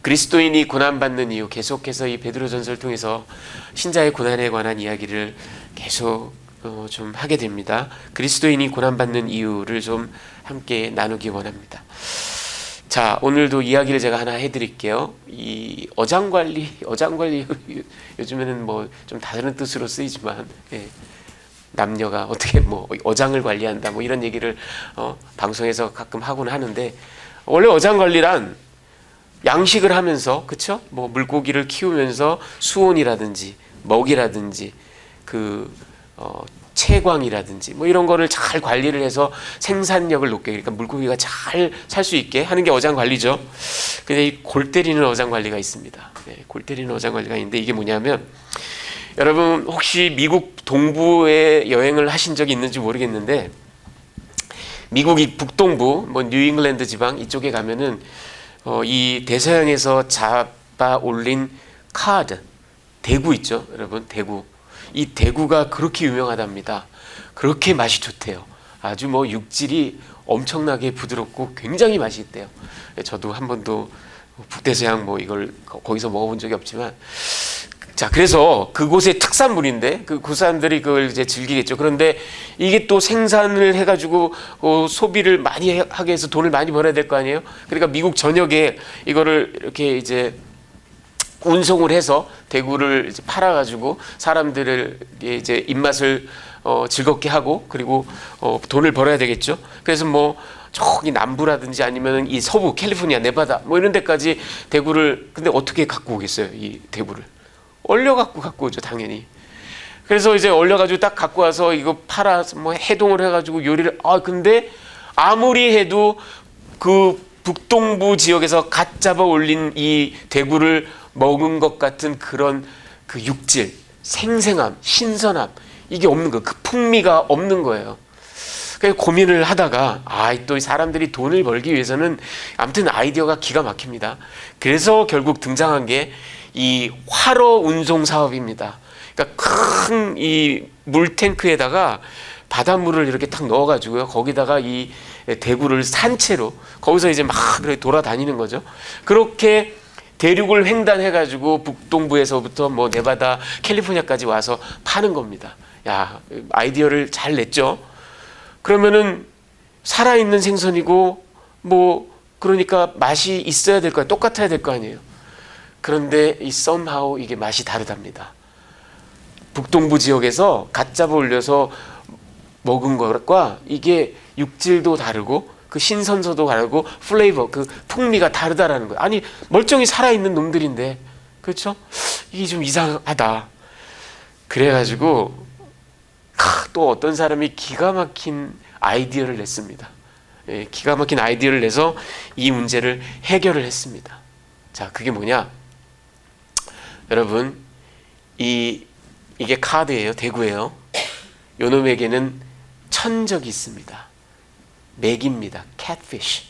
그리스도인이 고난받는 이유, 계속해서 이 베드로전서를 통해서 신자의 고난에 관한 이야기를 계속 좀 하게 됩니다. 그리스도인이 고난받는 이유를 좀 함께 나누기 원합니다. 자, 오늘도 이야기를 제가 하나 해드릴게요. 이 어장관리 요즘에는 뭐 좀 다른 뜻으로 쓰이지만, 남녀가 어떻게 뭐 어장을 관리한다 뭐 이런 얘기를 방송에서 가끔 하곤 하는데, 원래 어장관리란 양식을 하면서, 그쵸? 뭐 물고기를 키우면서 수온이라든지 먹이라든지 채광이라든지 뭐 이런 거를 잘 관리를 해서 생산력을 높게, 그러니까 물고기가 잘 살 수 있게 하는 게 어장 관리죠. 근데 이 골 때리는 어장 관리가 있습니다. 골 때리는 어장 관리가 있는데, 이게 뭐냐면, 여러분 혹시 미국 동부에 여행을 하신 적이 있는지 모르겠는데, 미국이 북동부 뭐 뉴잉글랜드 지방 이쪽에 가면은 이 대서양에서 잡아 올린 대구 있죠, 여러분. 대구. 이 대구가 그렇게 유명하답니다. 그렇게 맛이 좋대요. 아주 뭐 육질이 엄청나게 부드럽고 굉장히 맛이 있대요. 저도 한 번도 북대서양 뭐 이걸 거기서 먹어본 적이 없지만, 자, 그래서 그곳의 특산물인데 그 사람들이 그걸 이제 즐기겠죠. 그런데 이게 또 생산을 해가지고 소비를 많이 하게 해서 돈을 많이 벌어야 될 거 아니에요. 그러니까 미국 전역에 이거를 이렇게 이제 운송을 해서 대구를 이제 팔아가지고 사람들을 이제 입맛을 즐겁게 하고, 그리고 돈을 벌어야 되겠죠. 그래서 뭐 저기 남부라든지 아니면 이 서부 캘리포니아, 네바다 뭐 이런 데까지 대구를, 근데 어떻게 갖고 오겠어요? 이 대구를 얼려 갖고 오죠, 당연히. 그래서 이제 얼려가지고 딱 갖고 와서 이거 팔아서 뭐 해동을 해가지고 요리를, 근데 아무리 해도 그 북동부 지역에서 갓 잡아 올린 이 대구를 먹은 것 같은 그런 그 육질, 생생함, 신선함, 이게 없는 거예요. 그 풍미가 없는 거예요. 그래서 고민을 하다가, 또 사람들이 돈을 벌기 위해서는 아무튼 아이디어가 기가 막힙니다. 그래서 결국 등장한 게 이 화로 운송 사업입니다. 그러니까 큰 이 물탱크에다가 바닷물을 이렇게 딱 넣어가지고요, 거기다가 이 대구를 산채로 거기서 이제 막 돌아다니는 거죠. 그렇게 대륙을 횡단해가지고 북동부에서부터 뭐 네바다, 캘리포니아까지 와서 파는 겁니다. 야, 아이디어를 잘 냈죠. 그러면은 살아있는 생선이고 뭐 그러니까 맛이 있어야 될 거야, 똑같아야 될 거 아니에요. 그런데 이 somehow 이게 맛이 다르답니다. 북동부 지역에서 갓 잡아 올려서 먹은 것과 이게 육질도 다르고 그 신선도도 다르고 플레이버, 그 풍미가 다르다라는 거예요. 아니, 멀쩡히 살아있는 놈들인데, 그렇죠? 이게 좀 이상하다. 그래가지고 또 어떤 사람이 기가 막힌 아이디어를 냈습니다. 기가 막힌 아이디어를 내서 이 문제를 해결을 했습니다. 자, 그게 뭐냐? 여러분, 이게 카드예요, 대구예요. 요놈에게는 천적이 있습니다. 맥입니다. catfish.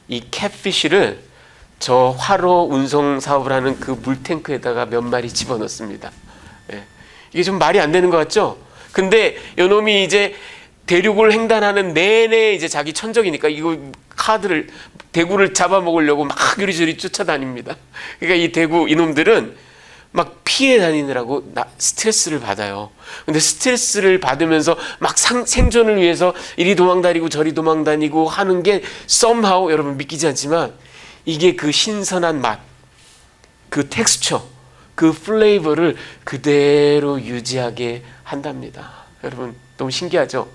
이 catfish를 저 화로 운송 사업을 하는 그 물탱크에다가 몇 마리 집어넣습니다. 이게 좀 말이 안 되는 것 같죠? 근데 요놈이 이제 대륙을 횡단하는 내내 이제 자기 천적이니까 이거 대구를 잡아먹으려고 막 요리조리 쫓아다닙니다. 그러니까 이 대구 이놈들은 막 피해 다니느라고 스트레스를 받아요. 근데 스트레스를 받으면서 막 생존을 위해서 이리 도망다니고 저리 도망다니고 하는 게 somehow, 여러분 믿기지 않지만 이게 그 신선한 맛, 그 텍스처, 그 플레이버를 그대로 유지하게 한답니다. 여러분 너무 신기하죠?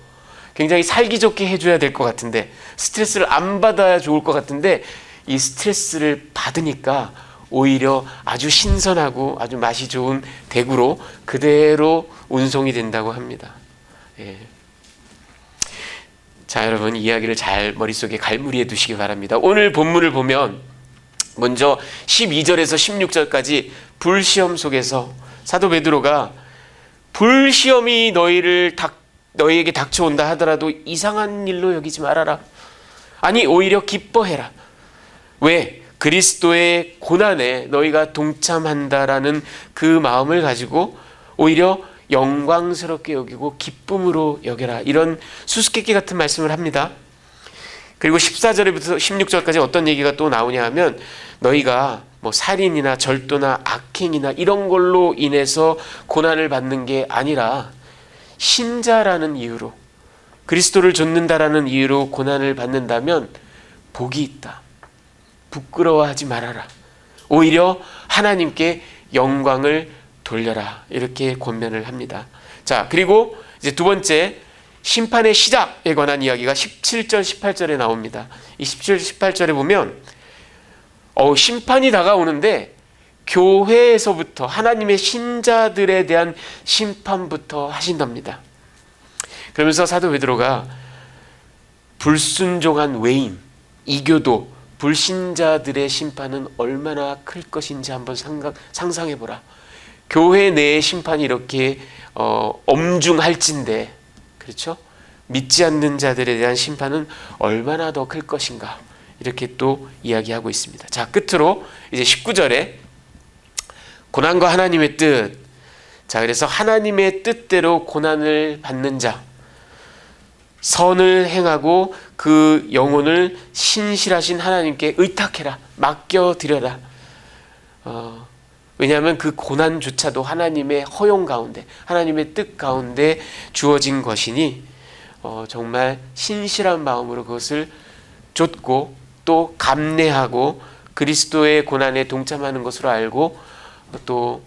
굉장히 살기 좋게 해줘야 될 것 같은데, 스트레스를 안 받아야 좋을 것 같은데, 이 스트레스를 받으니까 오히려 아주 신선하고 아주 맛이 좋은 대구로 그대로 운송이 된다고 합니다. 자, 여러분 이야기를 잘 머릿속에 갈무리해 두시기 바랍니다. 오늘 본문을 보면 먼저 12절에서 16절까지 불시험 속에서 사도 베드로가 불시험이 너희에게 닥쳐온다 하더라도 이상한 일로 여기지 말아라. 아니 오히려 기뻐해라. 왜? 그리스도의 고난에 너희가 동참한다라는 그 마음을 가지고 오히려 영광스럽게 여기고 기쁨으로 여겨라. 이런 수수께끼 같은 말씀을 합니다. 그리고 14절부터 16절까지 어떤 얘기가 또 나오냐 하면 너희가 뭐 살인이나 절도나 악행이나 이런 걸로 인해서 고난을 받는 게 아니라 신자라는 이유로, 그리스도를 좇는다라는 이유로 고난을 받는다면 복이 있다. 부끄러워하지 말아라. 오히려 하나님께 영광을 돌려라. 이렇게 권면을 합니다. 자, 그리고 이제 두 번째, 심판의 시작에 관한 이야기가 17절, 18절에 나옵니다. 이 17, 18절에 보면 심판이 다가오는데 교회에서부터, 하나님의 신자들에 대한 심판부터 하신답니다. 그러면서 사도 베드로가 불순종한 외인, 이교도, 불신자들의 심판은 얼마나 클 것인지 한번 상상해 보라. 교회 내의 심판이 이렇게 엄중할진데, 그렇죠? 믿지 않는 자들에 대한 심판은 얼마나 더 클 것인가, 이렇게 또 이야기하고 있습니다. 자, 끝으로 이제 19절에 고난과 하나님의 뜻. 자, 그래서 하나님의 뜻대로 고난을 받는 자, 선을 행하고 그 영혼을 신실하신 하나님께 의탁해라, 맡겨드려라. 왜냐하면 그 고난조차도 하나님의 허용 가운데, 하나님의 뜻 가운데 주어진 것이니 정말 신실한 마음으로 그것을 좇고 또 감내하고 그리스도의 고난에 동참하는 것으로 알고 또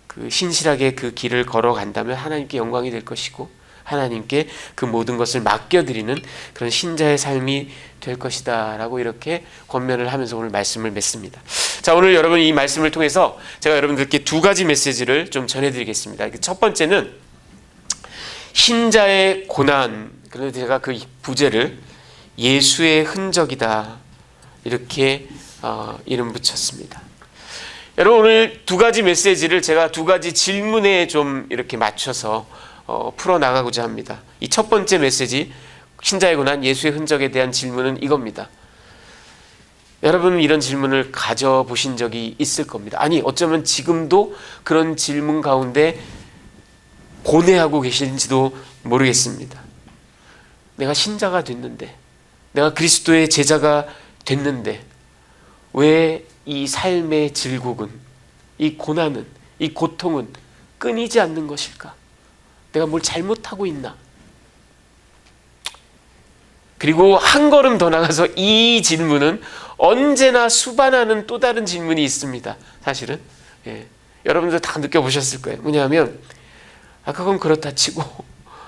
그 신실하게 그 길을 걸어간다면 하나님께 영광이 될 것이고 하나님께 그 모든 것을 맡겨드리는 그런 신자의 삶이 될 것이다 라고 이렇게 권면을 하면서 오늘 말씀을 맺습니다. 자, 오늘 여러분 이 말씀을 통해서 제가 여러분들께 두 가지 메시지를 좀 전해드리겠습니다. 첫 번째는 신자의 고난, 그래서 제가 그 부제를 예수의 흔적이다 이렇게 이름 붙였습니다. 여러분, 오늘 두 가지 메시지를 제가 두 가지 질문에 좀 이렇게 맞춰서 풀어나가고자 합니다. 이 첫 번째 메시지, 신자의 고난, 예수의 흔적에 대한 질문은 이겁니다. 여러분은 이런 질문을 가져보신 적이 있을 겁니다. 아니, 어쩌면 지금도 그런 질문 가운데 고뇌하고 계신지도 모르겠습니다. 내가 신자가 됐는데, 내가 그리스도의 제자가 됐는데 왜 이 삶의 질곡은, 이 고난은, 이 고통은 끊이지 않는 것일까? 내가 뭘 잘못하고 있나? 그리고 한 걸음 더 나가서 이 질문은 언제나 수반하는 또 다른 질문이 있습니다. 사실은 여러분들 다 느껴보셨을 거예요. 뭐냐면 그건 그렇다 치고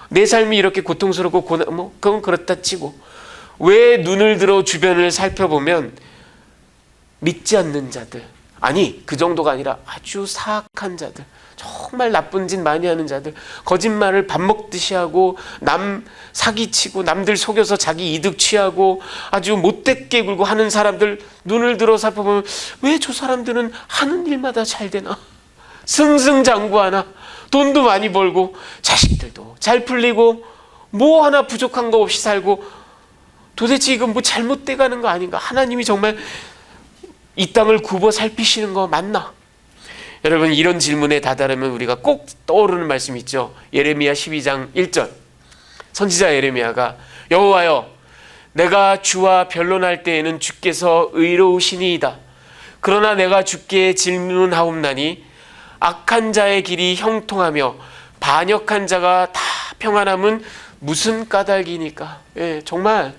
내 삶이 이렇게 고통스럽고 그건 그렇다 치고 왜 눈을 들어 주변을 살펴보면 믿지 않는 자들, 아니 그 정도가 아니라 아주 사악한 자들, 정말 나쁜 짓 많이 하는 자들, 거짓말을 밥 먹듯이 하고 남 사기치고 남들 속여서 자기 이득 취하고 아주 못되게 굴고 하는 사람들 눈을 들어 살펴보면 왜 저 사람들은 하는 일마다 잘 되나? 승승장구하나? 돈도 많이 벌고 자식들도 잘 풀리고 뭐 하나 부족한 거 없이 살고 도대체 이건 뭐 잘못돼 가는 거 아닌가? 하나님이 정말 이 땅을 굽어 살피시는 거 맞나? 여러분, 이런 질문에 다다르면 우리가 꼭 떠오르는 말씀이 있죠. 예레미야 12장 1절. 선지자 예레미야가 여호와여, 내가 주와 변론할 때에는 주께서 의로우시니이다. 그러나 내가 주께 질문하옵나니 악한 자의 길이 형통하며 반역한 자가 다 평안함은 무슨 까닭이니까. 정말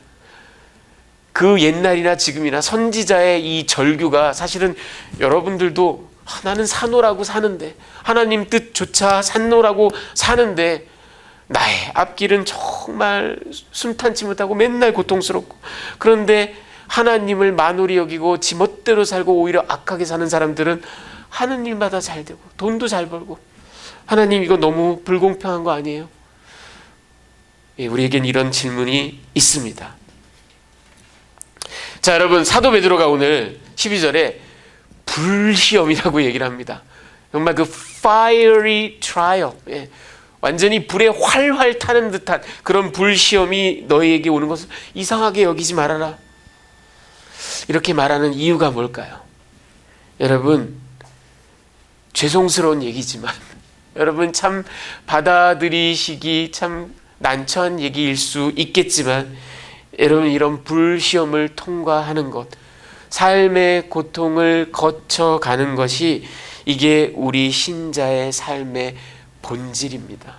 그 옛날이나 지금이나 선지자의 이 절규가 사실은 여러분들도 나는 산노라고 사는데, 하나님 뜻조차 산노라고 사는데 나의 앞길은 정말 순탄치 못하고 맨날 고통스럽고, 그런데 하나님을 만홀히 여기고 지멋대로 살고 오히려 악하게 사는 사람들은 하는 일마다 잘 되고 돈도 잘 벌고, 하나님 이거 너무 불공평한 거 아니에요? 우리에겐 이런 질문이 있습니다. 자, 여러분, 사도 베드로가 오늘 12절에 불시험이라고 얘기를 합니다. 정말 그 fiery trial, 완전히 불에 활활 타는 듯한 그런 불시험이 너희에게 오는 것을 이상하게 여기지 말아라. 이렇게 말하는 이유가 뭘까요? 여러분, 죄송스러운 얘기지만 여러분 참 받아들이시기 참 난처한 얘기일 수 있겠지만 여러분, 이런 불시험을 통과하는 것, 삶의 고통을 거쳐가는 것이 이게 우리 신자의 삶의 본질입니다.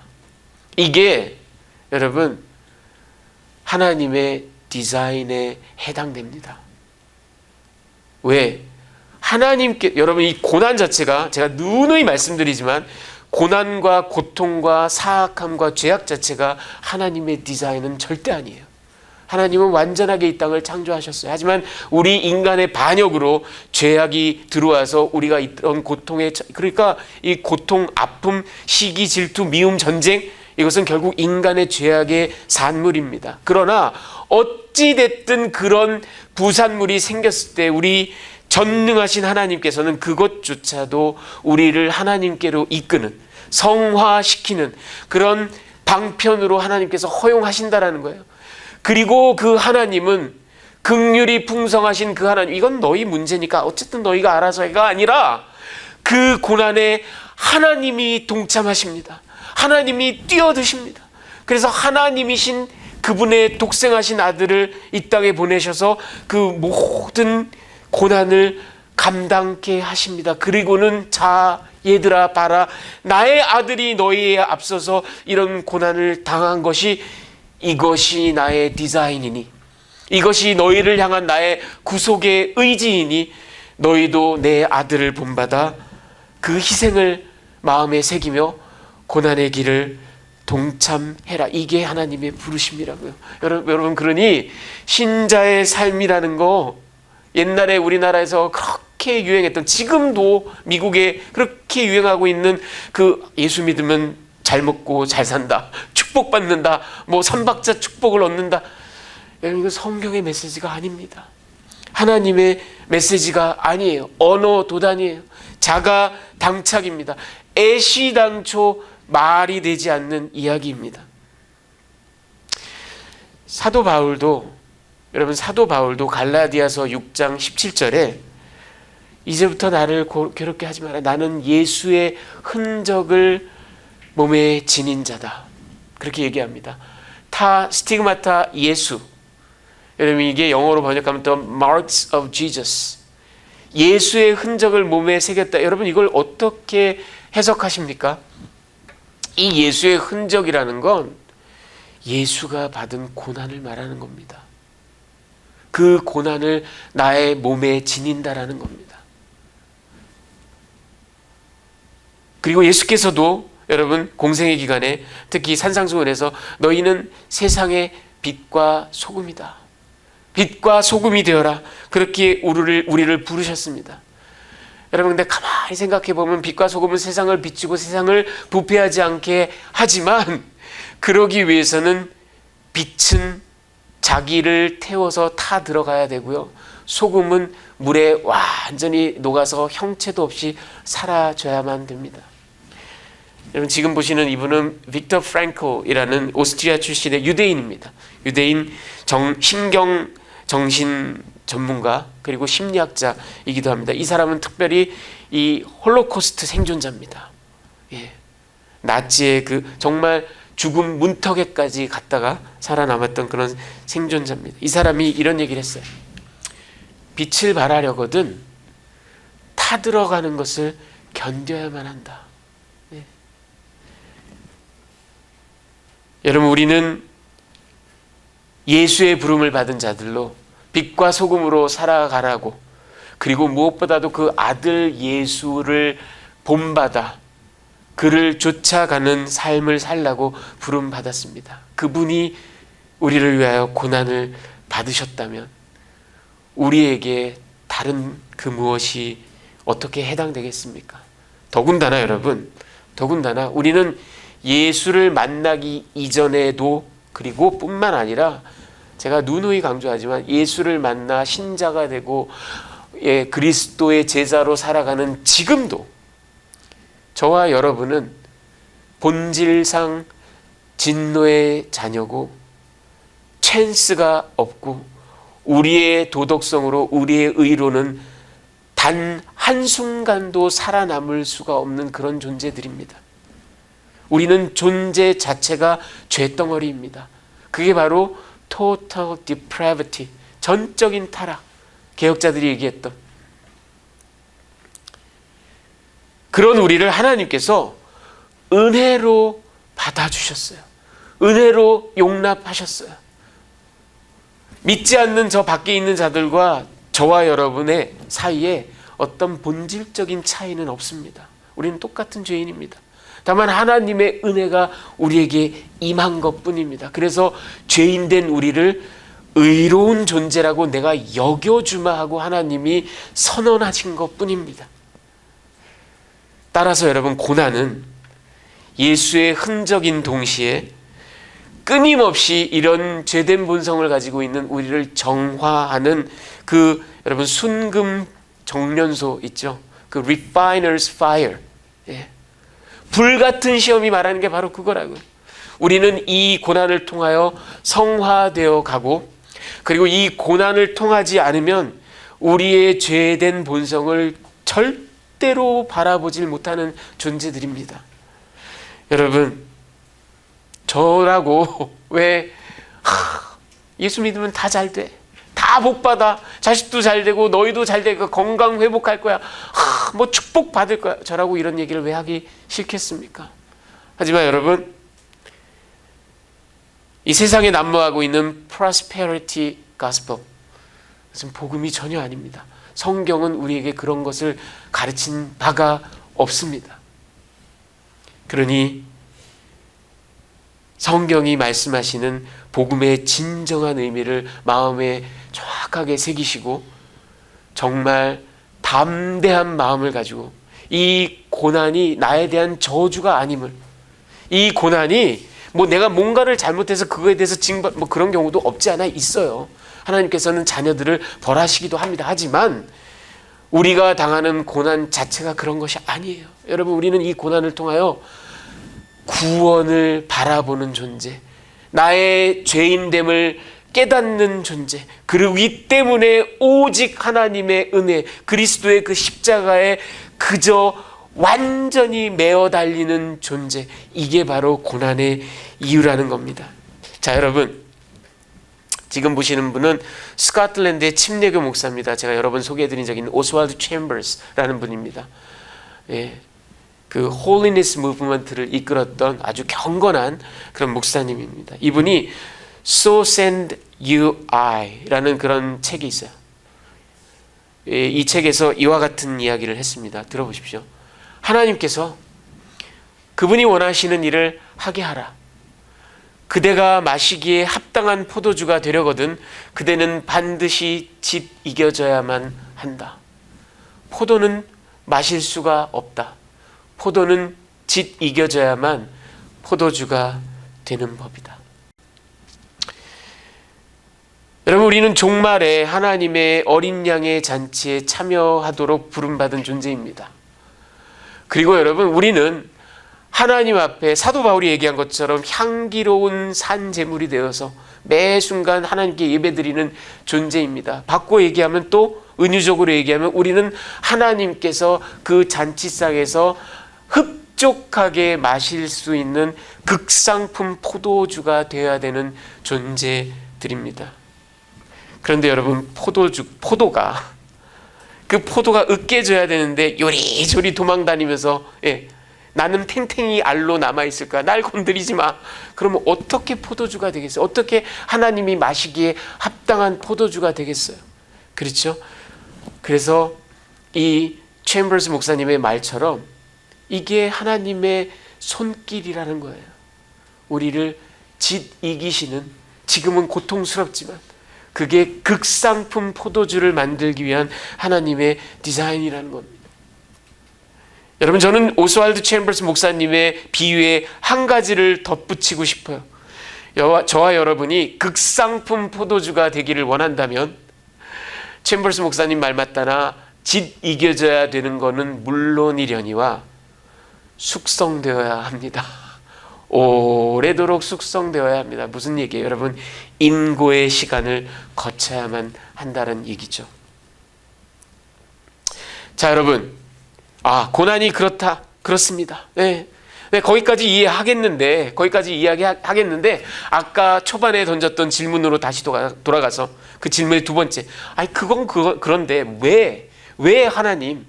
이게 여러분 하나님의 디자인에 해당됩니다. 왜? 하나님께, 여러분, 이 고난 자체가, 제가 누누이 말씀드리지만 고난과 고통과 사악함과 죄악 자체가 하나님의 디자인은 절대 아니에요. 하나님은 완전하게 이 땅을 창조하셨어요. 하지만 우리 인간의 반역으로 죄악이 들어와서 우리가 이런 고통에, 그러니까 이 고통, 아픔, 시기, 질투, 미움, 전쟁, 이것은 결국 인간의 죄악의 산물입니다. 그러나 어찌됐든 그런 부산물이 생겼을 때 우리 전능하신 하나님께서는 그것조차도 우리를 하나님께로 이끄는, 성화시키는 그런 방편으로 하나님께서 허용하신다라는 거예요. 그리고 그 하나님은 긍휼이 풍성하신 그 하나님, 이건 너희 문제니까 어쨌든 너희가 알아서 해가 아니라 그 고난에 하나님이 동참하십니다. 하나님이 뛰어드십니다. 그래서 하나님이신 그분의 독생하신 아들을 이 땅에 보내셔서 그 모든 고난을 감당케 하십니다. 그리고는 자, 얘들아 봐라, 나의 아들이 너희에 앞서서 이런 고난을 당한 것이, 이것이 나의 디자인이니, 이것이 너희를 향한 나의 구속의 의지이니 너희도 내 아들을 본받아 그 희생을 마음에 새기며 고난의 길을 동참해라. 이게 하나님의 부르심이라고요. 여러분, 그러니 신자의 삶이라는 거, 옛날에 우리나라에서 그렇게 유행했던, 지금도 미국에 그렇게 유행하고 있는 그 예수 믿으면 잘 먹고 잘 산다, 축복받는다, 뭐 삼박자 축복을 얻는다, 여러분, 이거 성경의 메시지가 아닙니다. 하나님의 메시지가 아니에요. 언어 도단이에요. 자가 당착입니다. 애시당초 말이 되지 않는 이야기입니다. 사도 바울도 갈라디아서 6장 17절에 이제부터 나를 괴롭게 하지 마라. 나는 예수의 흔적을 몸에 지닌 자다. 그렇게 얘기합니다. 스티그마타 예수. 여러분, 이게 영어로 번역하면 The Marks of Jesus. 예수의 흔적을 몸에 새겼다. 여러분, 이걸 어떻게 해석하십니까? 이 예수의 흔적이라는 건 예수가 받은 고난을 말하는 겁니다. 그 고난을 나의 몸에 지닌다라는 겁니다. 그리고 예수께서도 여러분 공생의 기간에 특히 산상수훈에서 너희는 세상의 빛과 소금이다. 빛과 소금이 되어라. 그렇게 우리를 부르셨습니다. 여러분, 근데 가만히 생각해 보면 빛과 소금은 세상을 비추고 세상을 부패하지 않게 하지만 그러기 위해서는 빛은 자기를 태워서 타 들어가야 되고요. 소금은 물에 완전히 녹아서 형체도 없이 사라져야만 됩니다. 여러분, 지금 보시는 이분은 빅터 프랭클이라는 오스트리아 출신의 유대인입니다. 유대인 신경 정신 전문가 그리고 심리학자이기도 합니다. 이 사람은 특별히 이 홀로코스트 생존자입니다. 예. 나치의 그 정말 죽음 문턱에까지 갔다가 살아남았던 그런 생존자입니다. 이 사람이 이런 얘기를 했어요. 빛을 발하려거든 타들어가는 것을 견뎌야만 한다. 예. 여러분, 우리는 예수의 부름을 받은 자들로 빛과 소금으로 살아가라고, 그리고 무엇보다도 그 아들 예수를 본받아 그를 쫓아가는 삶을 살라고 부름받았습니다. 그분이 우리를 위하여 고난을 받으셨다면 우리에게 다른 그 무엇이 어떻게 해당되겠습니까? 더군다나 여러분, 우리는 예수를 만나기 이전에도, 그리고 뿐만 아니라 제가 누누이 강조하지만 예수를 만나 신자가 되고 그리스도의 제자로 살아가는 지금도 저와 여러분은 본질상 진노의 자녀고 찬스가 없고 우리의 도덕성으로, 우리의 의로는 단 한순간도 살아남을 수가 없는 그런 존재들입니다. 우리는 존재 자체가 죄덩어리입니다. 그게 바로 total depravity, 전적인 타락, 개혁자들이 얘기했던 그런 우리를 하나님께서 은혜로 받아주셨어요. 은혜로 용납하셨어요. 믿지 않는 저 밖에 있는 자들과 저와 여러분의 사이에 어떤 본질적인 차이는 없습니다. 우리는 똑같은 죄인입니다. 다만 하나님의 은혜가 우리에게 임한 것뿐입니다. 그래서 죄인된 우리를 의로운 존재라고 내가 여겨주마 하고 하나님이 선언하신 것뿐입니다. 따라서 여러분, 고난은 예수의 흔적인 동시에 끊임없이 이런 죄된 본성을 가지고 있는 우리를 정화하는 그 여러분 순금 정련소 있죠? 그 refiner's fire. 예. 불같은 시험이 말하는 게 바로 그거라고요. 우리는 이 고난을 통하여 성화되어 가고, 그리고 이 고난을 통하지 않으면 우리의 죄된 본성을 절대로 바라보질 못하는 존재들입니다. 여러분, 저라고 왜 예수 믿으면 다 잘 돼, 다 복받아, 자식도 잘 되고 너희도 잘 되고 건강 회복할 거야, 뭐 축복 받을 거야, 저라고 이런 얘기를 왜 하기 싫겠습니까? 하지만 여러분, 이 세상에 난무하고 있는 prosperity gospel, 그것은 복음이 전혀 아닙니다. 성경은 우리에게 그런 것을 가르친 바가 없습니다. 그러니 성경이 말씀하시는 복음의 진정한 의미를 마음에 정확하게 새기시고 정말 담대한 마음을 가지고 이 고난이 나에 대한 저주가 아님을, 이 고난이 뭐 내가 뭔가를 잘못해서 그거에 대해서 징벌, 뭐 그런 경우도 없지 않아 있어요. 하나님께서는 자녀들을 벌하시기도 합니다. 하지만 우리가 당하는 고난 자체가 그런 것이 아니에요. 여러분, 우리는 이 고난을 통하여 구원을 바라보는 존재, 나의 죄인됨을 깨닫는 존재, 그리고 이 때문에 오직 하나님의 은혜, 그리스도의 그 십자가에 그저 완전히 매어 달리는 존재, 이게 바로 고난의 이유라는 겁니다. 자, 여러분, 지금 보시는 분은 스코틀랜드의 침례교 목사입니다. 제가 여러 번 소개해드린 적이 있는 오스왈드 챔버스라는 분입니다. 예, 그 홀리니스 무브먼트를 이끌었던 아주 경건한 그런 목사님입니다. 이분이 So Send You I라는 그런 책이 있어요. 이 책에서 이와 같은 이야기를 했습니다. 들어보십시오. 하나님께서 그분이 원하시는 일을 하게 하라. 그대가 마시기에 합당한 포도주가 되려거든 그대는 반드시 짙 이겨져야만 한다. 포도는 마실 수가 없다. 포도는 짙 이겨져야만 포도주가 되는 법이다. 여러분, 우리는 종말에 하나님의 어린 양의 잔치에 참여하도록 부름받은 존재입니다. 그리고 여러분, 우리는 하나님 앞에 사도 바울이 얘기한 것처럼 향기로운 산제물이 되어서 매 순간 하나님께 예배드리는 존재입니다. 바꿔 얘기하면, 또 은유적으로 얘기하면, 우리는 하나님께서 그 잔치상에서 흡족하게 마실 수 있는 극상품 포도주가 되어야 되는 존재들입니다. 그런데 여러분, 포도가 으깨져야 되는데 요리조리 도망다니면서, 나는 탱탱이 알로 남아있을까, 날 건드리지 마. 그러면 어떻게 포도주가 되겠어요? 어떻게 하나님이 마시기에 합당한 포도주가 되겠어요? 그렇죠? 그래서 이 챔버스 목사님의 말처럼 이게 하나님의 손길이라는 거예요. 우리를 짙 이기시는, 지금은 고통스럽지만 그게 극상품 포도주를 만들기 위한 하나님의 디자인이라는 겁니다. 여러분, 저는 오스왈드 챔버스 목사님의 비유에 한 가지를 덧붙이고 싶어요. 저와 여러분이 극상품 포도주가 되기를 원한다면 챔버스 목사님 말 맞다나 짙 이겨져야 되는 것은 물론이려니와 숙성되어야 합니다. 오래도록 숙성되어야 합니다. 무슨 얘기예요, 여러분? 인고의 시간을 거쳐야만 한다는 얘기죠. 자, 여러분, 고난이 그렇습니다. 네. 네, 거기까지 이야기하겠는데 아까 초반에 던졌던 질문으로 다시 돌아가서 그 질문의 두 번째. 아니 그런데 왜 하나님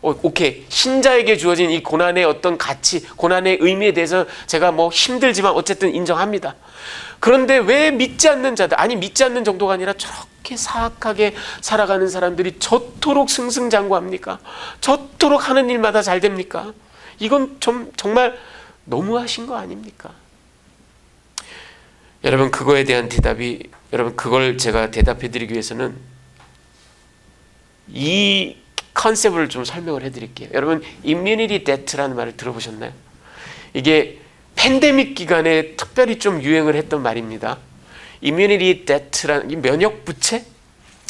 오케이 신자에게 주어진 이 고난의 어떤 가치, 고난의 의미에 대해서 제가 뭐 힘들지만 어쨌든 인정합니다. 그런데 왜 믿지 않는 자들, 아니 믿지 않는 정도가 아니라 저렇게 사악하게 살아가는 사람들이 저토록 승승장구합니까? 저토록 하는 일마다 잘 됩니까? 이건 좀 정말 너무하신 거 아닙니까? 여러분 그거에 대한 대답이, 여러분 그걸 제가 대답해 드리기 위해서는 이 컨셉을 좀 설명을 해드릴게요. 여러분 immunity debt라는 말을 들어보셨나요? 이게 팬데믹 기간에 특별히 좀 유행을 했던 말입니다. immunity debt라는 면역 부채?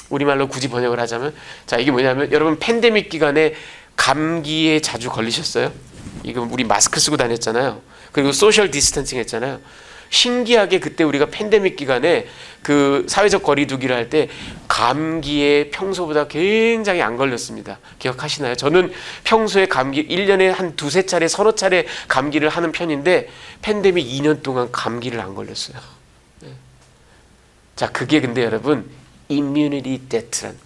우리말로 굳이 번역을 하자면, 자 이게 뭐냐면 여러분 팬데믹 기간에 감기에 자주 걸리셨어요? 이거 우리 마스크 쓰고 다녔잖아요. 그리고 소셜 디스턴싱 했잖아요. 신기하게 그때 우리가 팬데믹 기간에 그 사회적 거리두기를 할 때 감기에 평소보다 굉장히 안 걸렸습니다. 기억하시나요? 저는 평소에 감기 1년에 한 두세 차례 서너 차례 감기를 하는 편인데 팬데믹 2년 동안 감기를 안 걸렸어요. 자, 그게 근데 여러분 immunity debt란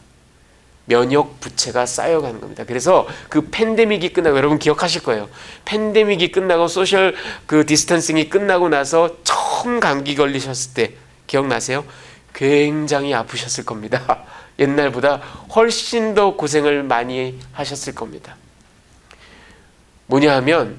면역 부채가 쌓여가는 겁니다. 그래서 그 팬데믹이 끝나고, 여러분 기억하실 거예요. 팬데믹이 끝나고 소셜 그 디스턴싱이 끝나고 나서 처음 감기 걸리셨을 때 기억나세요? 굉장히 아프셨을 겁니다. 옛날보다 훨씬 더 고생을 많이 하셨을 겁니다. 뭐냐 하면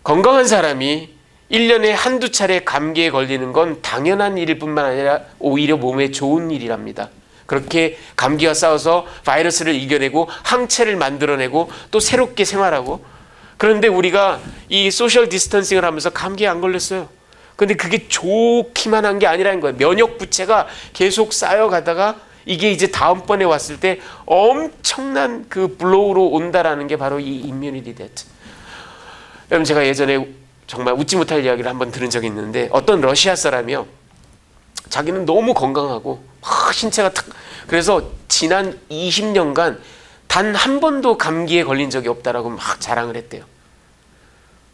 건강한 사람이 1년에 한두 차례 감기에 걸리는 건 당연한 일일 뿐만 아니라 오히려 몸에 좋은 일이랍니다. 그렇게 감기가 싸워서 바이러스를 이겨내고 항체를 만들어내고 또 새롭게 생활하고, 그런데 우리가 이 소셜 디스턴싱을 하면서 감기에 안 걸렸어요. 그런데 그게 좋기만 한 게 아니라는 거예요. 면역 부채가 계속 쌓여가다가 이게 이제 다음번에 왔을 때 엄청난 그 블로우로 온다라는 게 바로 이 immunity debt. 여러분 제가 예전에 정말 웃지 못할 이야기를 한번 들은 적이 있는데, 어떤 러시아 사람이요, 자기는 너무 건강하고 신체가 그래서 지난 20년간 단 한 번도 감기에 걸린 적이 없다라고 막 자랑을 했대요.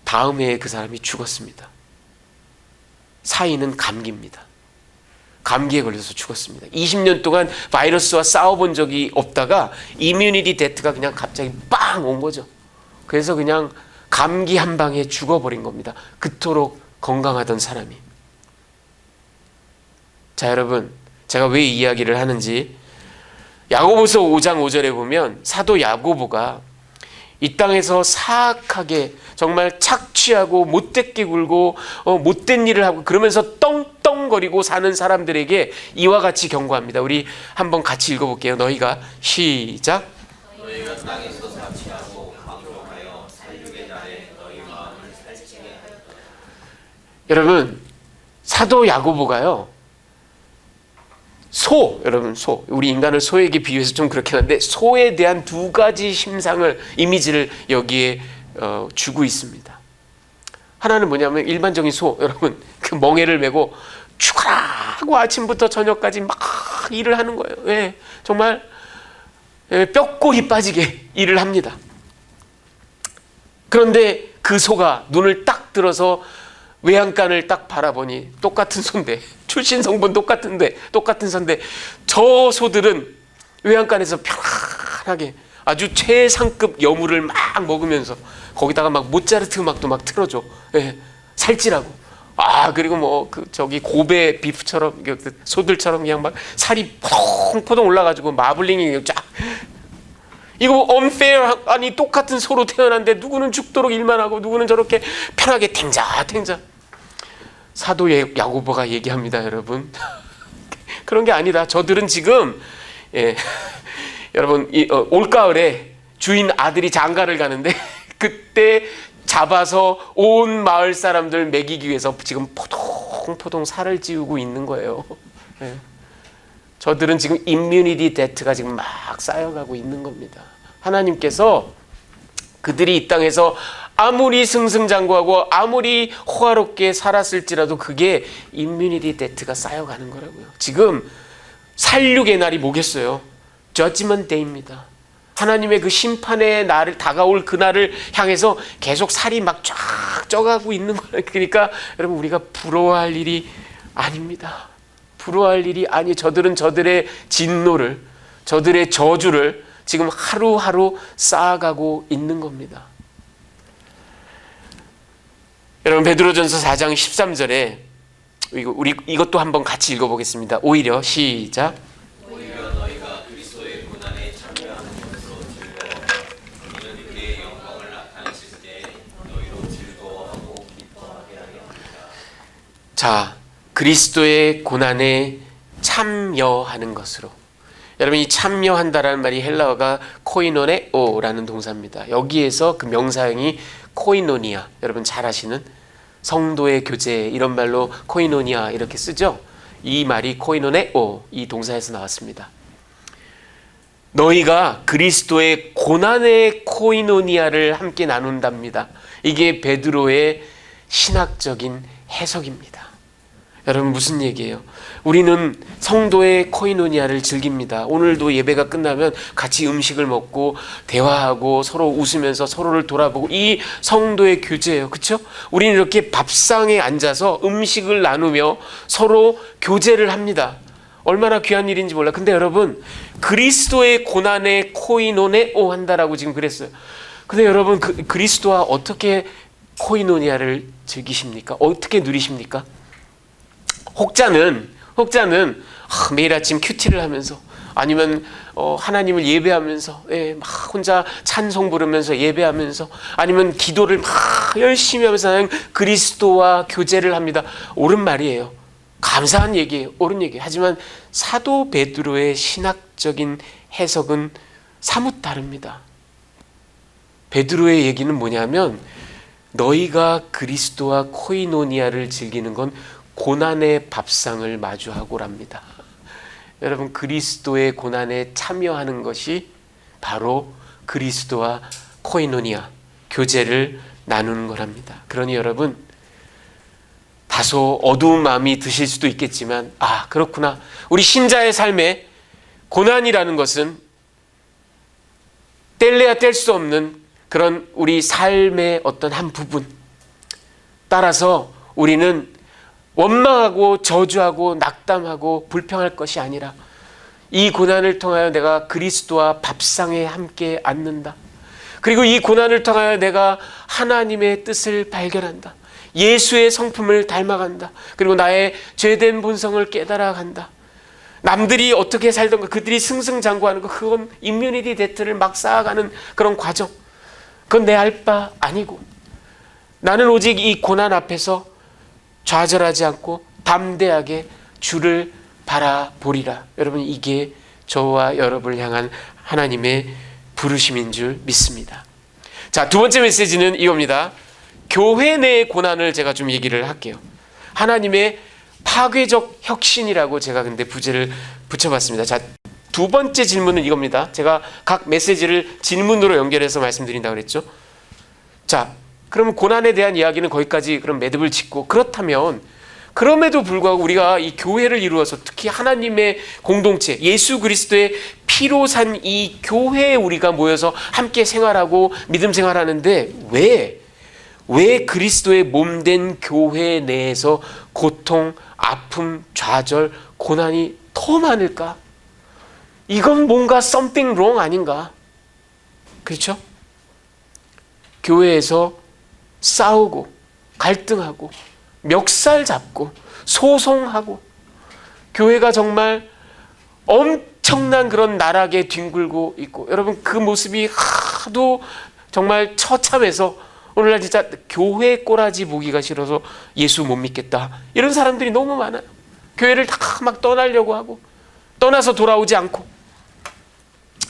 다음 해에 그 사람이 죽었습니다. 사인은 감기입니다. 감기에 걸려서 죽었습니다. 20년 동안 바이러스와 싸워본 적이 없다가 이뮤니티 데트가 그냥 갑자기 빵 온 거죠. 그래서 그냥 감기 한 방에 죽어버린 겁니다. 그토록 건강하던 사람이. 자, 여러분 제가 왜 이 이야기를 하는지, 야고보서 5장 5절에 보면 사도 야고보가 이 땅에서 사악하게 정말 착취하고 못되게 굴고 못된 일을 하고 그러면서 떵떵거리고 사는 사람들에게 이와 같이 경고합니다. 우리 한번 같이 읽어볼게요. 너희가 시작. 너희가 땅에서 착취하고 방종하여 살육의 날에 너희 마음을 살찌게 하였다. 여러분 사도 야고보가요, 여러분 우리 인간을 소에게 비유해서 좀 그렇긴 한데 소에 대한 두 가지 이미지를 여기에 주고 있습니다. 하나는 뭐냐면 일반적인 소, 여러분 그 멍에를 메고 죽어라 하고 아침부터 저녁까지 막 일을 하는 거예요. 예, 정말 뼈골이 빠지게 일을 합니다. 그런데 그 소가 눈을 딱 들어서 외양간을 딱 바라보니 똑같은 소인데, 출신 성분 똑같은데 똑같은 소인데, 저 소들은 외양간에서 편안하게 아주 최상급 여물을 막 먹으면서 거기다가 막 모차르트 음악도 막 틀어줘. 예, 살찌라고. 그리고 뭐 저기 고베 비프처럼 소들처럼 그냥 막 살이 포동포동 올라가지고 마블링이 쫙. 이거 unfair, 아니 똑같은 소로 태어났는데 누구는 죽도록 일만 하고 누구는 저렇게 편하게 탱자탱자. 사도 야고보가 얘기합니다, 여러분. 그런 게 아니다. 저들은 지금 여러분 올가을에 주인 아들이 장가를 가는데 그때 잡아서 온 마을 사람들 먹이기 위해서 지금 포동포동 살을 찌우고 있는 거예요. 저들은 지금 immunity debt가 지금 막 쌓여가고 있는 겁니다. 하나님께서 그들이 이 땅에서 아무리 승승장구하고 아무리 호화롭게 살았을지라도 그게 immunity debt가 쌓여가는 거라고요. 지금 살육의 날이 뭐겠어요? Judgment Day입니다. 하나님의 그 심판의 날을 다가올 그날을 향해서 계속 살이 막 쫙 쪄가고 있는 거예요. 그러니까 여러분 우리가 부러워할 일이 아닙니다. 부러워할 일이 아니. 저들은 저들의 진노를, 저들의 저주를 지금 하루하루 쌓아가고 있는 겁니다. 여러분 베드로전서 4장 13절에 우리 이것도 한번 같이 읽어보겠습니다. 오히려 시작. 오히려 너희가 그리스도의 고난에 참여하는 것으로 즐거워 이는 그의 영광을 나타내실 때 너희로 즐거워하고 기뻐하게 하려 합니다. 자, 그리스도의 고난에 참여하는 것으로. 여러분 이 참여한다라는 말이 헬라어가 코이노네오라는 동사입니다. 여기에서 그 명사형이 코이노니아, 여러분 잘 아시는 성도의 교제 이런 말로 코이노니아 이렇게 쓰죠. 이 말이 코이노네오 이 동사에서 나왔습니다. 너희가 그리스도의 고난의 코이노니아를 함께 나눈답니다. 이게 베드로의 신학적인 해석입니다. 여러분 무슨 얘기예요? 우리는 성도의 코이노니아를 즐깁니다. 오늘도 예배가 끝나면 같이 음식을 먹고 대화하고 서로 웃으면서 서로를 돌아보고 이 성도의 교제예요. 그렇죠? 우리는 이렇게 밥상에 앉아서 음식을 나누며 서로 교제를 합니다. 얼마나 귀한 일인지 몰라. 근데 여러분 그리스도의 고난에 코이노네오 한다라고 지금 그랬어요. 근데 여러분 그리스도와 어떻게 코이노니아를 즐기십니까? 어떻게 누리십니까? 혹자는 매일 아침 큐티를 하면서 아니면 하나님을 예배하면서 막 혼자 찬송 부르면서 예배하면서 아니면 기도를 막 열심히 하면서 그냥 그리스도와 교제를 합니다. 옳은 말이에요. 감사한 얘기예요. 옳은 얘기예요. 하지만 사도 베드로의 신학적인 해석은 사뭇 다릅니다. 베드로의 얘기는 뭐냐면 너희가 그리스도와 코이노니아를 즐기는 건 고난의 밥상을 마주하고랍니다. 여러분 그리스도의 고난에 참여하는 것이 바로 그리스도와 코이노니아 교제를 나누는 거랍니다. 그러니 여러분 다소 어두운 마음이 드실 수도 있겠지만 그렇구나. 우리 신자의 삶에 고난이라는 것은 뗄래야 뗄 수 없는 그런 우리 삶의 어떤 한 부분. 따라서 우리는 원망하고 저주하고 낙담하고 불평할 것이 아니라 이 고난을 통하여 내가 그리스도와 밥상에 함께 앉는다. 그리고 이 고난을 통하여 내가 하나님의 뜻을 발견한다. 예수의 성품을 닮아간다. 그리고 나의 죄된 본성을 깨달아간다. 남들이 어떻게 살던가 그들이 승승장구하는 거 그건 임뮤니티 데트를 막 쌓아가는 그런 과정. 그건 내 알 바 아니고 나는 오직 이 고난 앞에서 좌절하지 않고 담대하게 주를 바라보리라. 여러분 이게 저와 여러분을 향한 하나님의 부르심인 줄 믿습니다. 자, 두 번째 메시지는 이겁니다. 교회 내의 고난을 제가 좀 얘기를 할게요. 하나님의 파괴적 혁신이라고 제가 근데 부제를 붙여봤습니다. 자, 두 번째 질문은 이겁니다. 제가 각 메시지를 질문으로 연결해서 말씀드린다고 그랬죠. 자, 그러면 고난에 대한 이야기는 거기까지 그럼 매듭을 짓고 그렇다면 그럼에도 불구하고 우리가 이 교회를 이루어서 특히 하나님의 공동체 예수 그리스도의 피로 산 이 교회에 우리가 모여서 함께 생활하고 믿음 생활하는데 왜 그리스도의 몸된 교회 내에서 고통, 아픔, 좌절, 고난이 더 많을까? 이건 뭔가 something wrong 아닌가? 그렇죠? 교회에서 싸우고 갈등하고 멱살 잡고 소송하고 교회가 정말 엄청난 그런 나락에 뒹굴고 있고 여러분 그 모습이 하도 정말 처참해서 오늘날 진짜 교회 꼬라지 보기가 싫어서 예수 못 믿겠다 이런 사람들이 너무 많아요. 교회를 다 막 떠나려고 하고 떠나서 돌아오지 않고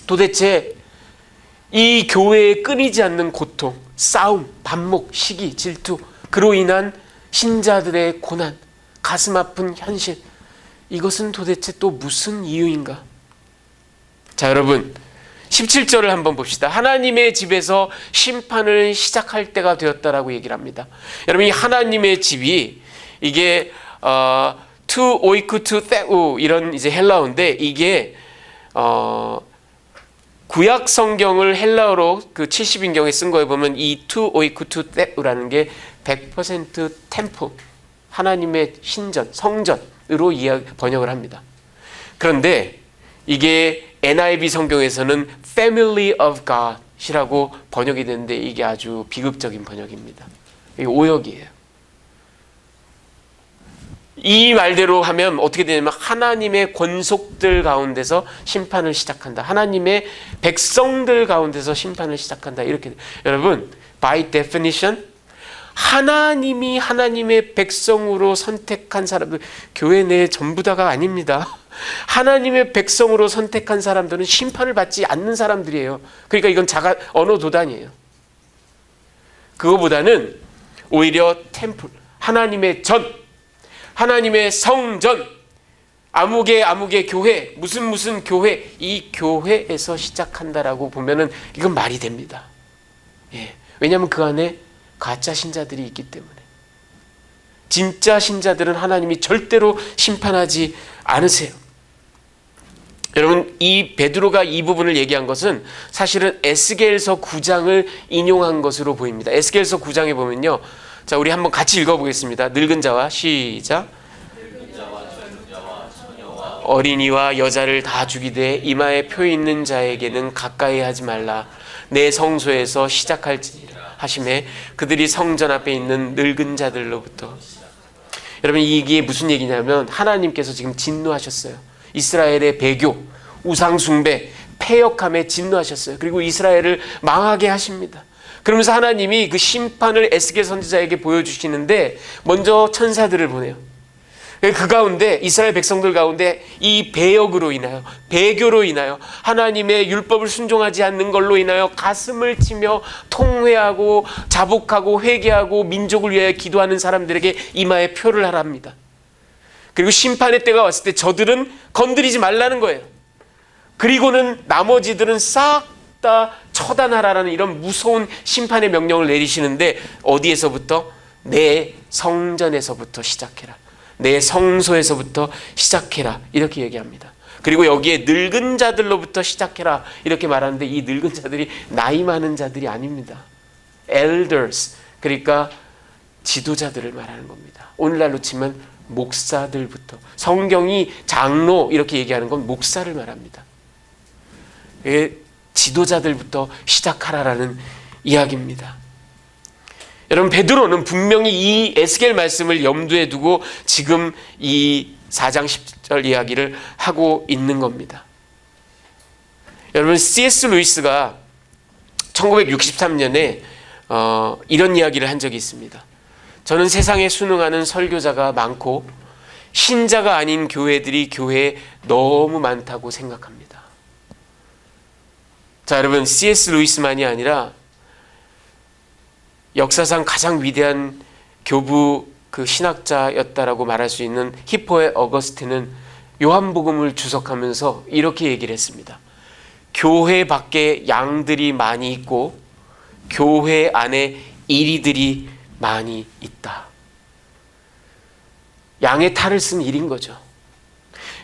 도대체 이 교회에 끊이지 않는 고통, 싸움, 반목, 시기, 질투 그로 인한 신자들의 고난, 가슴 아픈 현실 이것은 도대체 또 무슨 이유인가? 자 여러분 17절을 한번 봅시다. 하나님의 집에서 심판을 시작할 때가 되었다라고 얘기를 합니다. 여러분 이 하나님의 집이 이게 투 오이쿠 투 테우 이런 이제 헬라어인데 이게 구약 성경을 헬라어로 그 70인경에 쓴 거에 보면 이 투 오이쿠투 테우라는 게 100% 템플, 하나님의 신전, 성전으로 번역을 합니다. 그런데 이게 NIV 성경에서는 Family of God이라고 번역이 되는데 이게 아주 비극적인 번역입니다. 이게 오역이에요. 이 말대로 하면 어떻게 되냐면 하나님의 권속들 가운데서 심판을 시작한다. 하나님의 백성들 가운데서 심판을 시작한다. 이렇게 여러분, by definition 하나님이 하나님의 백성으로 선택한 사람들, 교회 내 전부 다가 아닙니다. 하나님의 백성으로 선택한 사람들은 심판을 받지 않는 사람들이에요. 그러니까 이건 언어 도단이에요. 그거보다는 오히려 템플, 하나님의 전, 하나님의 성전, 아무개 교회, 무슨 교회, 이 교회에서 시작한다라고 보면은 이건 말이 됩니다. 예. 왜냐하면 그 안에 가짜 신자들이 있기 때문에. 진짜 신자들은 하나님이 절대로 심판하지 않으세요. 여러분, 이 베드로가 이 부분을 얘기한 것은 사실은 에스겔서 9장을 인용한 것으로 보입니다. 에스겔서 9장에 보면요, 자, 우리 한번 같이 읽어보겠습니다. 늙은 자와 시작. 어린이와 여자를 다 죽이되 이마에 표 있는 자에게는 가까이 하지 말라. 내 성소에서 시작할지니라 하심에 그들이 성전 앞에 있는 늙은 자들로부터. 여러분, 이게 무슨 얘기냐면 하나님께서 지금 진노하셨어요. 이스라엘의 배교, 우상숭배, 패역함에 진노하셨어요. 그리고 이스라엘을 망하게 하십니다. 그러면서 하나님이 그 심판을 에스겔 선지자에게 보여주시는데 먼저 천사들을 보내요. 그 가운데 이스라엘 백성들 가운데 이 배역으로 인하여, 배교로 인하여, 하나님의 율법을 순종하지 않는 걸로 인하여 가슴을 치며 통회하고 자복하고 회개하고 민족을 위하여 기도하는 사람들에게 이마에 표를 하랍니다. 그리고 심판의 때가 왔을 때 저들은 건드리지 말라는 거예요. 그리고는 나머지들은 싹 다 처단하라라는 이런 무서운 심판의 명령을 내리시는데 어디에서부터? 내 성전에서부터 시작해라. 내 성소에서부터 시작해라. 이렇게 얘기합니다. 그리고 여기에 늙은 자들로부터 시작해라. 이렇게 말하는데 이 늙은 자들이 나이 많은 자들이 아닙니다. elders, 그러니까 지도자들을 말하는 겁니다. 오늘날로 치면 목사들부터. 성경이 장로 이렇게 얘기하는 건 목사를 말합니다. 지도자들부터 시작하라라는 이야기입니다. 여러분, 베드로는 분명히 이 에스겔 말씀을 염두에 두고 지금 이 4장 10절 이야기를 하고 있는 겁니다. 여러분, C.S. 루이스가 1963년에 이런 이야기를 한 적이 있습니다. 저는 세상에 순응하는 설교자가 많고 신자가 아닌 교회들이 교회에 너무 많다고 생각합니다. 자, 여러분, C.S. 루이스만이 아니라 역사상 가장 위대한 교부 그 신학자였다라고 말할 수 있는 히포의 어거스틴은 요한복음을 주석하면서 이렇게 얘기를 했습니다. 교회 밖에 양들이 많이 있고 교회 안에 이리들이 많이 있다. 양의 탈을 쓴 일인 거죠.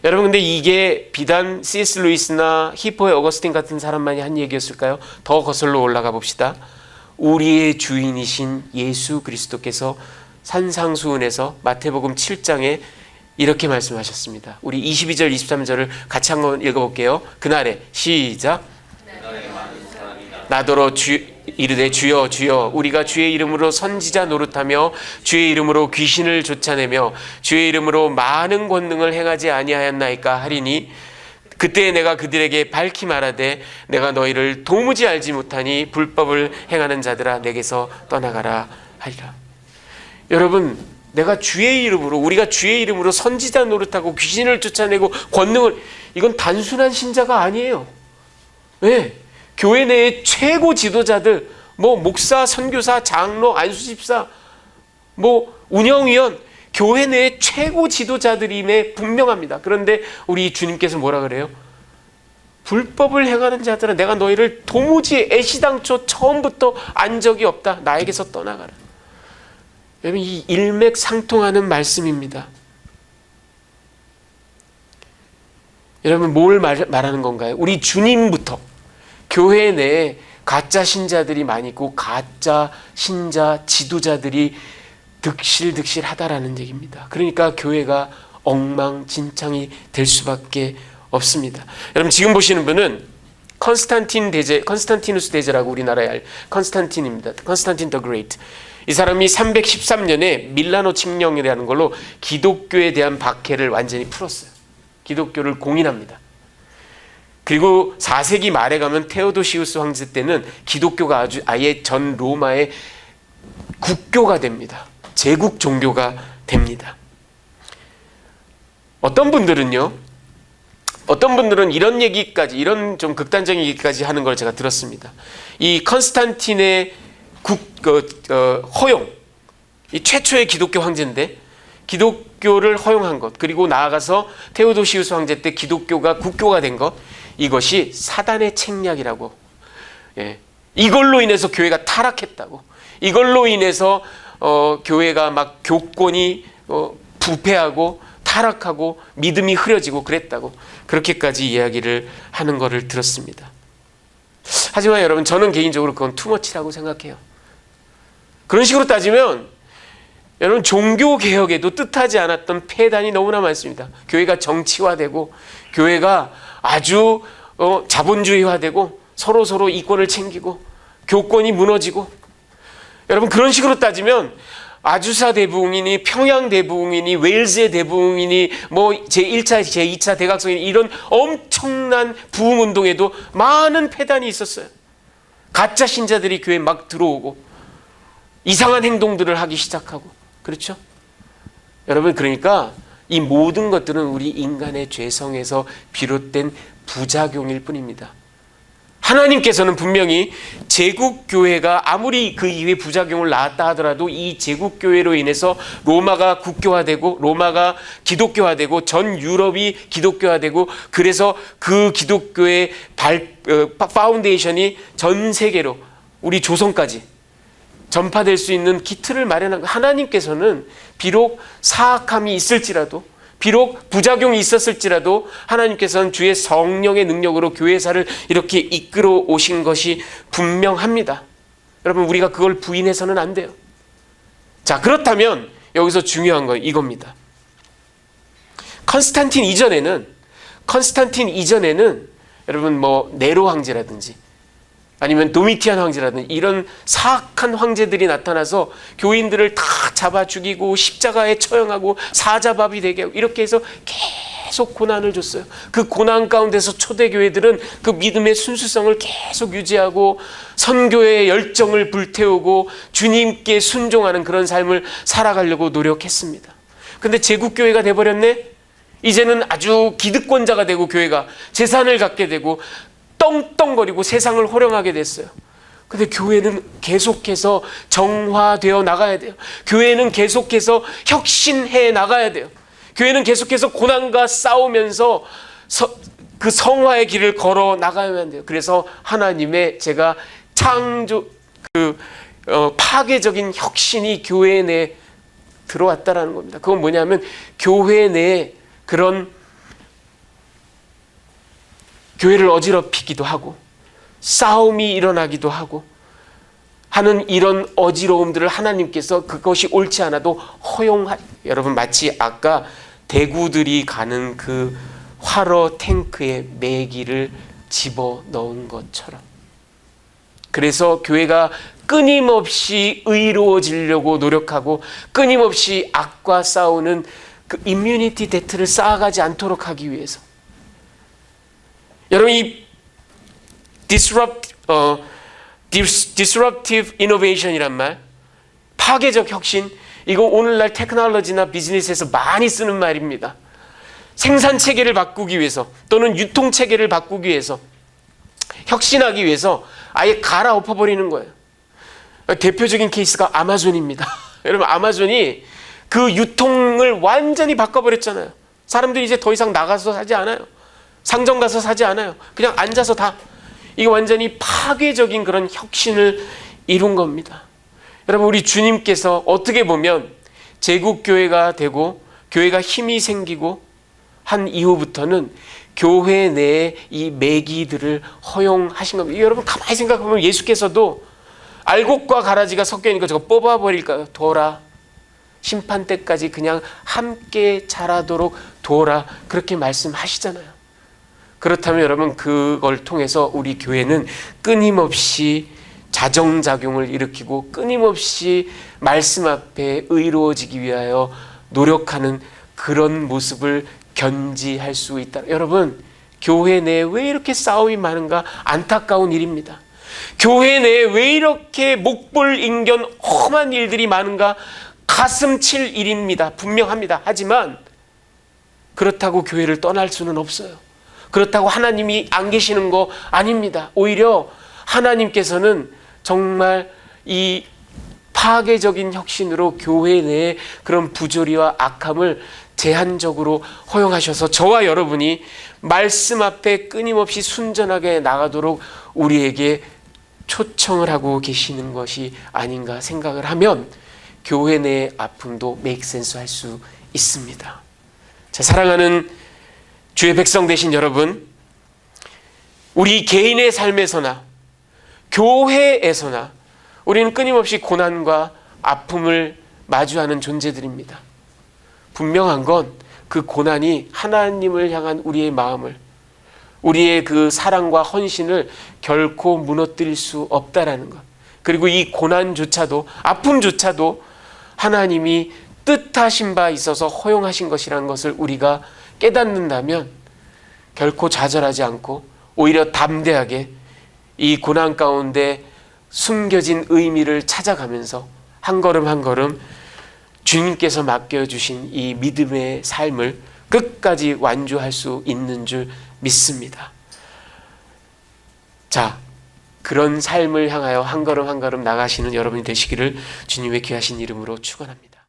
여러분, 근데 이게 비단 C.S. 루이스나 히포의 어거스틴 같은 사람만이 한 얘기였을까요? 더 거슬러 올라가 봅시다. 우리의 주인이신 예수 그리스도께서 산상수훈에서 마태복음 7장에 이렇게 말씀하셨습니다. 우리 22절 23절을 같이 한번 읽어볼게요. 그날에 시작. 나더러 이르되 주여 주여 우리가 주의 이름으로 선지자 노릇하며 주의 이름으로 귀신을 쫓아내며 주의 이름으로 많은 권능을 행하지 아니하였나이까 하리니 그때 내가 그들에게 밝히 말하되 내가 너희를 도무지 알지 못하니 불법을 행하는 자들아 내게서 떠나가라 하리라. 여러분, 내가 주의 이름으로, 우리가 주의 이름으로 선지자 노릇하고 귀신을 쫓아내고 권능을, 이건 단순한 신자가 아니에요. 왜? 교회 내의 최고 지도자들, 목사, 선교사, 장로, 안수집사, 운영위원, 교회 내의 최고 지도자들임에 분명합니다. 그런데 우리 주님께서 뭐라 그래요? 불법을 행하는 자들은 내가 너희를 도무지 애시당초 처음부터 안 적이 없다. 나에게서 떠나가라. 여러분, 이 일맥상통하는 말씀입니다. 여러분, 뭘 말하는 건가요? 우리 주님부터, 교회 내에 가짜 신자들이 많이 있고 가짜 신자 지도자들이 득실득실하다라는 얘기입니다. 그러니까 교회가 엉망진창이 될 수밖에 없습니다. 여러분 지금 보시는 분은 컨스탄티누스 대제라고 우리나라에 알 컨스탄틴입니다. 컨스탄틴 더 그레이트. 이 사람이 313년에 밀라노 칙령이라는 걸로 기독교에 대한 박해를 완전히 풀었어요. 기독교를 공인합니다. 그리고 4세기 말에 가면 테오도시우스 황제 때는 기독교가 아예 전 로마의 국교가 됩니다. 제국 종교가 됩니다. 어떤 분들은 이런 얘기까지, 이런 좀 극단적인 얘기까지 하는 걸 제가 들었습니다. 이 컨스탄틴의 허용, 이 최초의 기독교 황제인데 기독교를 허용한 것, 그리고 나아가서 테오도시우스 황제 때 기독교가 국교가 된 것, 이것이 사단의 책략이라고. 이걸로 인해서 교회가 타락했다고. 이걸로 인해서 교회가 막 교권이 부패하고 타락하고 믿음이 흐려지고 그랬다고, 그렇게까지 이야기를 하는 것을 들었습니다. 하지만 여러분, 저는 개인적으로 그건 투머치라고 생각해요. 그런 식으로 따지면 여러분, 종교개혁에도 뜻하지 않았던 폐단이 너무나 많습니다. 교회가 정치화되고, 교회가 아주 자본주의화되고, 서로 이권을 챙기고, 교권이 무너지고. 여러분, 그런 식으로 따지면 아주사 대부흥이니 평양 대부흥이니 웨일즈의 대부흥이니 뭐 제1차 제2차 대각성이니 이런 엄청난 부흥운동에도 많은 폐단이 있었어요. 가짜 신자들이 교회에 막 들어오고 이상한 행동들을 하기 시작하고. 그렇죠? 여러분, 그러니까 이 모든 것들은 우리 인간의 죄성에서 비롯된 부작용일 뿐입니다. 하나님께서는 분명히 제국교회가 아무리 그 이후에 부작용을 낳았다 하더라도 이 제국교회로 인해서 로마가 국교화되고, 로마가 기독교화되고, 전 유럽이 기독교화되고, 그래서 그 기독교의 파운데이션이 전 세계로 우리 조선까지 전파될 수 있는 기틀을 마련한, 하나님께서는 비록 사악함이 있을지라도, 비록 부작용이 있었을지라도 하나님께서는 주의 성령의 능력으로 교회사를 이렇게 이끌어 오신 것이 분명합니다. 여러분, 우리가 그걸 부인해서는 안 돼요. 자, 그렇다면 여기서 중요한 건 이겁니다. 컨스탄틴 이전에는 여러분 뭐 네로 황제라든지 아니면 도미티안 황제라든지 이런 사악한 황제들이 나타나서 교인들을 다 잡아 죽이고 십자가에 처형하고 사자밥이 되게 하고 이렇게 해서 계속 고난을 줬어요. 그 고난 가운데서 초대교회들은 그 믿음의 순수성을 계속 유지하고 선교의 열정을 불태우고 주님께 순종하는 그런 삶을 살아가려고 노력했습니다. 근데 제국교회가 돼버렸네? 이제는 아주 기득권자가 되고 교회가 재산을 갖게 되고 떵떵거리고 세상을 호령하게 됐어요. 근데 교회는 계속해서 정화되어 나가야 돼요. 교회는 계속해서 혁신해 나가야 돼요. 교회는 계속해서 고난과 싸우면서 그 성화의 길을 걸어 나가야만 돼요. 그래서 하나님의 제가 파괴적인 혁신이 교회 내에 들어왔다라는 겁니다. 그건 뭐냐면 교회 내에 그런 교회를 어지럽히기도 하고 싸움이 일어나기도 하고 하는 이런 어지러움들을 하나님께서 그것이 옳지 않아도 여러분, 마치 아까 대구들이 가는 그 활어 탱크에 매기를 집어넣은 것처럼, 그래서 교회가 끊임없이 의로워지려고 노력하고 끊임없이 악과 싸우는 그 임뮤니티 데트를 쌓아가지 않도록 하기 위해서, 여러분, 이 disruptive innovation이란 말, 파괴적 혁신, 이거 오늘날 테크놀로지나 비즈니스에서 많이 쓰는 말입니다. 생산 체계를 바꾸기 위해서 또는 유통 체계를 바꾸기 위해서, 혁신하기 위해서 아예 갈아엎어버리는 거예요. 대표적인 케이스가 아마존입니다. 여러분, 아마존이 그 유통을 완전히 바꿔버렸잖아요. 사람들이 이제 더 이상 나가서 사지 않아요. 상점 가서 사지 않아요. 그냥 앉아서 다. 이게 완전히 파괴적인 그런 혁신을 이룬 겁니다. 여러분, 우리 주님께서 어떻게 보면 제국교회가 되고 교회가 힘이 생기고 한 이후부터는 교회 내에 이 매기들을 허용하신 겁니다. 여러분 가만히 생각해보면 예수께서도 알곡과 가라지가 섞여 있는 거 저거 뽑아버릴까 둬라. 심판 때까지 그냥 함께 자라도록 둬라. 그렇게 말씀하시잖아요. 그렇다면 여러분 그걸 통해서 우리 교회는 끊임없이 자정작용을 일으키고 끊임없이 말씀 앞에 의로워지기 위하여 노력하는 그런 모습을 견지할 수 있다. 여러분 교회 내에 왜 이렇게 싸움이 많은가 안타까운 일입니다. 교회 내에 왜 이렇게 목불인견 험한 일들이 많은가 가슴 칠 일입니다. 분명합니다. 하지만 그렇다고 교회를 떠날 수는 없어요. 그렇다고 하나님이 안 계시는 거 아닙니다. 오히려 하나님께서는 정말 이 파괴적인 혁신으로 교회 내에 그런 부조리와 악함을 제한적으로 허용하셔서 저와 여러분이 말씀 앞에 끊임없이 순전하게 나가도록 우리에게 초청을 하고 계시는 것이 아닌가 생각을 하면 교회 내의 아픔도 make sense 할 수 있습니다. 자, 사랑하는 주의 백성 되신 여러분, 우리 개인의 삶에서나 교회에서나 우리는 끊임없이 고난과 아픔을 마주하는 존재들입니다. 분명한 건 그 고난이 하나님을 향한 우리의 마음을, 우리의 그 사랑과 헌신을 결코 무너뜨릴 수 없다라는 것. 그리고 이 고난조차도, 아픔조차도 하나님이 뜻하신 바 있어서 허용하신 것이라는 것을 우리가 깨닫는다면 결코 좌절하지 않고 오히려 담대하게 이 고난 가운데 숨겨진 의미를 찾아가면서 한 걸음 한 걸음 주님께서 맡겨주신 이 믿음의 삶을 끝까지 완주할 수 있는 줄 믿습니다. 자, 그런 삶을 향하여 한 걸음 한 걸음 나가시는 여러분이 되시기를 주님의 귀하신 이름으로 축원합니다.